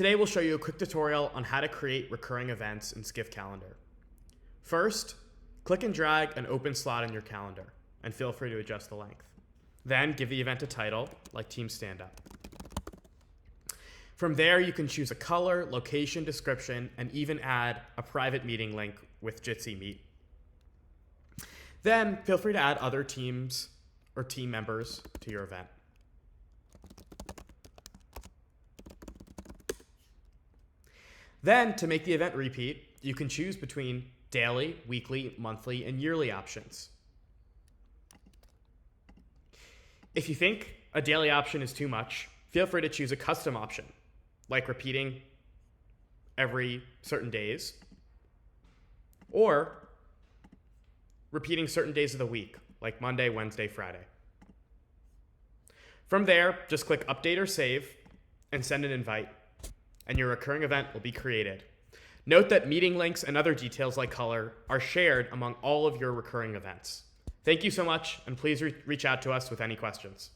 Today we'll show you a quick tutorial on how to create recurring events in Skiff Calendar. First, click and drag an open slot in your calendar, and feel free to adjust the length. Then give the event a title, like Team Stand-Up. From there, you can choose a color, location, description, and even add a private meeting link with Jitsi Meet. Then feel free to add other teams or team members to your event. Then, to make the event repeat, you can choose between daily, weekly, monthly, and yearly options. If you think a daily option is too much, feel free to choose a custom option, like repeating every certain days, or repeating certain days of the week, like Monday, Wednesday, Friday. From there, just click Update or Save and send an invite, and your recurring event will be created. Note that meeting links and other details like color are shared among all of your recurring events. Thank you so much, and please reach out to us with any questions.